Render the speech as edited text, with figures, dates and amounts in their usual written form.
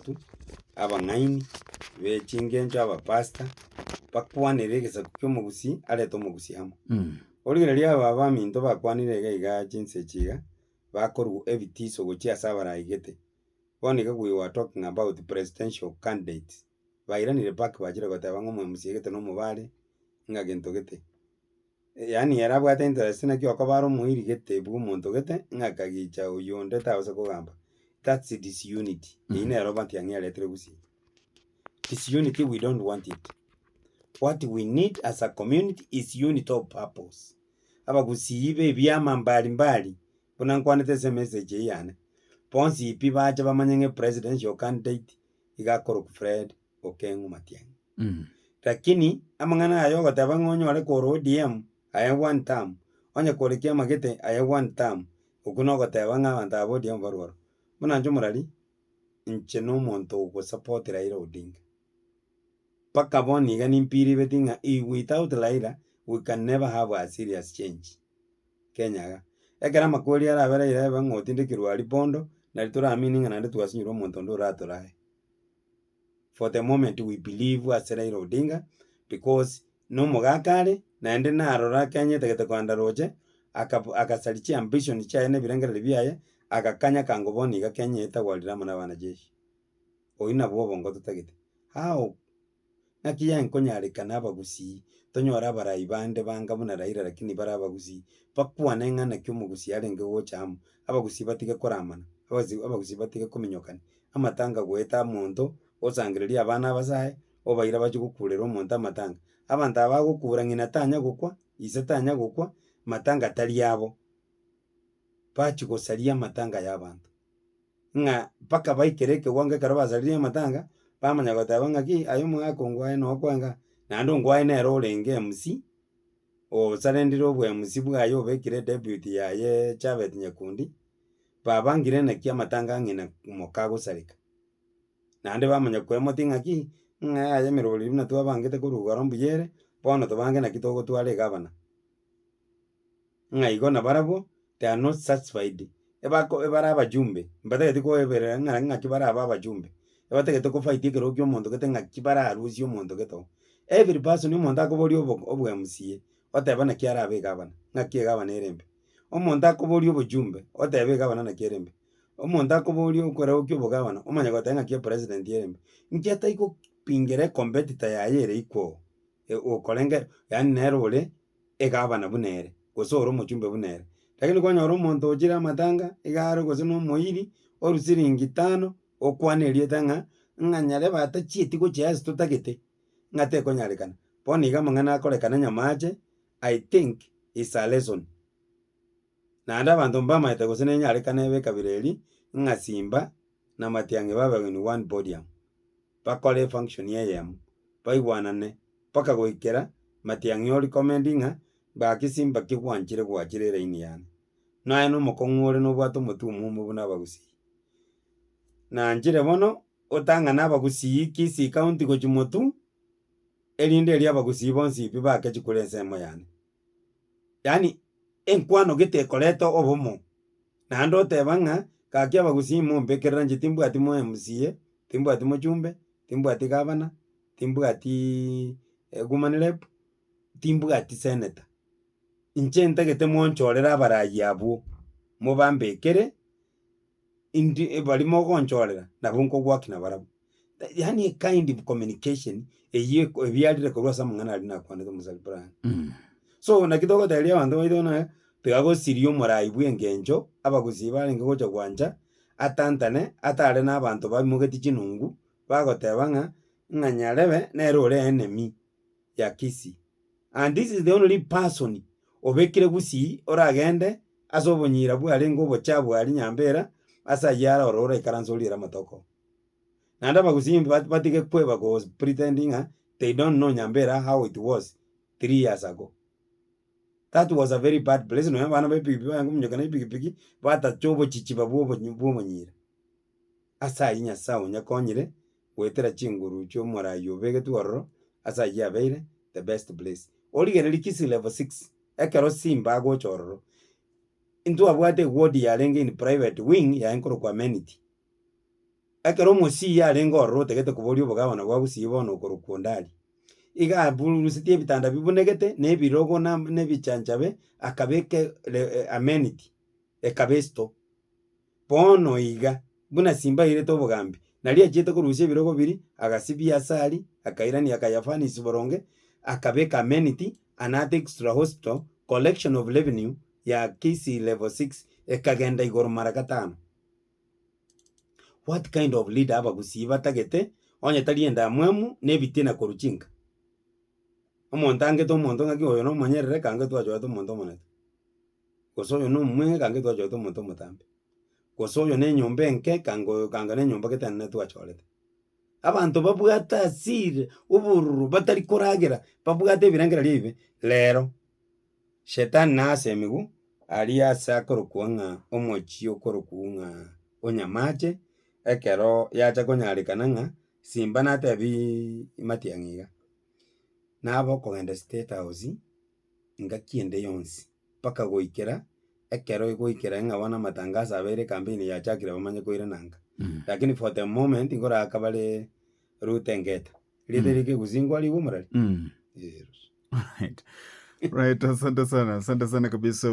abanto abang'aini bechingencho abapasta bakwanere egesaku kia omogusi arete omogusi amo. Origereria aba baminto bakwanire iga chinsechi iga bakorwa ebitiso gochia ase abaraigete. Bono iga we were talking about presidential candidates. Bairanire mpaka bachire goteba ng'a omo-mca gete na omobare ng'a gento gete. Yaani ere abwate interest naki okobara omoiri gete bwa omonto gete ng'a kagicha oywo onde tabasa kogamba. That's disunity. Eywo nero batiang'i aretire gusii. Disunity we don't want it. What we need as a community is unity of purpose. Abagusii ba ebiama mbalimbali buna nkwanete ase emessage eye yane. Bonsi ipi bacha bamanye ng'a presidential candidate iga Korok Fred Okengo Matiang'i. Lakini amang'ana ayo ogoteba ng'a onyore kora ODM aye one term, onye kore kiama gete aye one term, okwo na ogoteba ng'a abanto aba ODM barwa ororo. Buna inche omorari, inche na omonto ogosupport Raila Odinga. Mpaka bono iga nimpiribeti ng'a without Raila we can never have a serious change Kenya iga. Ekero amakori arabe Raila ebe ng'a otindekirwe aria bondo, nari toramini ng'a naende twasinyora omonto onde oratora aye. For the moment we believe ase Raila Odinga because na omogaka are naende narora Kenya etagete koenda roche akasaria chiambition chiaye na ebirengereri biaye agakanya kango bono iga Kenya etagwarire amo na abanajeshi. Oyio nabwo obongo totagete. How? Naki yankonyareka abagusii tonyore abarai bande banga buna Raila lakini bare abagusii bakwane ng'a naki omogusii arenge gocha amo abagusii batige koramana abagusii batige kominyokania amatanga goeta monto osangereria abana abasae obaira bache gokurera omonto amatanga. Abanto aba bagokura ng'ina tanya gokwa ise tanya gokwa matanga tari abo bachi gosaria amatanga ya abanto ng'a mpaka baikere ekewango ekero basaririe amatanga bamanya goteba ng'aki aye omogaka ongwae noo kwenga naende ongwae nere orenge MC osarendire obwa-MC bwaye obekire deputy yaye Chabet Nyakundi babangire naki amatanga ang'ina moka agosareka naende bamanya koemotia ng'aki ng'a aye emerori buna twabangete korwa igoro mbuya ere bono tobange naki togotwara egavana ng'a igo na barabwo they are not satisfied ebare abajumbe mbatageti koeberera ng'a ng'aki baraba abajumbe ebatagete kofight ekero kia omonto gete ng'aki bararusia omonto gete oo. Every person omonto akoboria obwa-MCA oteba naki arabe egavana ng'aki egavana ere embe. Omonto akoboria obojumbe oteba egavana naki ere embe. Omonto akoboria okoraukia obogavana omanye goteba ng'aki epresident ere embe. Inki ataigopingera ecompetitor yaye ere iko okorenge yaani nere ore egavana buna ere gose ore omochumbe buna ere. Lakini kwanyora omonto ochire amatanga iga are gose na omoiri orwa siringi 5 okwaneriete ng'a nyarebe atachieti gochia ase totagete ng'a tekonyarekana. Bono iga amang'ana akorekana nyamache I think is a lesson. Naende abanto mbamaete gose nenyarekana ebe ekabira eria ng'a Simba na Matiang'i babegwa one podium bakore efunction eyemo baigwanane mpaka goikera Matiang'i orikomendi ng'a gaki Simba kigwanchire gwachire eraini yane. Naye na omokong'u ore nobwate omotumo omo buna abagusii. Nanchire bono otang'ane abagusii Kisii county gochia motwe erinde eria abagusii bonsi pi bakechia korwa ensemo yane. Yaani enkwano gete ekoreta obomo naende oteba ng'a gaki abagusii mombekerera inche timbwati mo-MCA timbwati mochumbe timbwati gavana timbwati woman rep timbwati senator. Inche ntagete monchorere abarai abwo mobambekere bari mogonchorera nabo nkogwaki na barabwo. Yaani a kind of communication ebiarire korwa ase amang'ana aria nakwanete omosaria Brian. So naki togoteberia abanto baito bono tiga gosiria omorai bwa engencho abagusii barenge gocha gwancha atantane atare na abanto baimogetie chinungu bagoteba ng'a nyarebe nere ore enemy ya Kisii and this is the only person obekire gusii oragende ase obonyira bwarenge obochafu aria nyambera ase ayia aroro oraikaransa oriere amatoko. Naende abagusii batige kweba pretending ng'a they don't know Nyambera how it was 3 years ago. That was a very bad place. No bana bepigi bangu mnyokana ipigi batacha obochichiba bw'omonyira. Ase ayia Nyasaye onyakonyire gwetera chinguru chia omorai obegetwe ororo ase ayia abeire the best place. Origereria Kisii level 6 ekero Simba agocha ororo intwe abwate ward yarenge in private wing yaye nkorokwa amenity ekero omosia arenge ororo otegete koboria obogabana bwa gusii bono okorokwa ondari iga aburusitie ebitanda bibunegete na ebirogo na ebichanchabe akabeka amenity ekabe store bono iga buna simba airete obogambi nari achiete korusia ebirogo biri agasibia asari akairania akayafanisi boronge akabeka amenity anata extra hospital collection of revenue ya KC level 6 ekagenda igoro mara gatano. What kind of leader abagusii batagete onye tarienda mwemu nebitina koruchinka omonto angete omonto ng'aki oyo nomonyerere kange twachoete omonto omonene gose oyo nomweng'e kange twachoete omonto omotambe gose oyo na enyomba enke kanga na enyomba getenene twachorete. Abanto babwate asire obororo batari koragera babwate ebirengererio ebibe rero shetani nasemigwa aria ase akorokwa ng'a omochie okorokwa ng'a onyamache ekero yacha konyarekana ng'a simba natebia matiang'i iga naba okogenda state house ngaki ende yonsi mpaka goikera ekero egoikera ng'a bono amatangazo abeire campaign yachakire bamanye koirananga lakini for the moment nkoraka bare Ruto engeta riete rikegusii ngwariwa omorari. Right. Right, asante sana kabisa.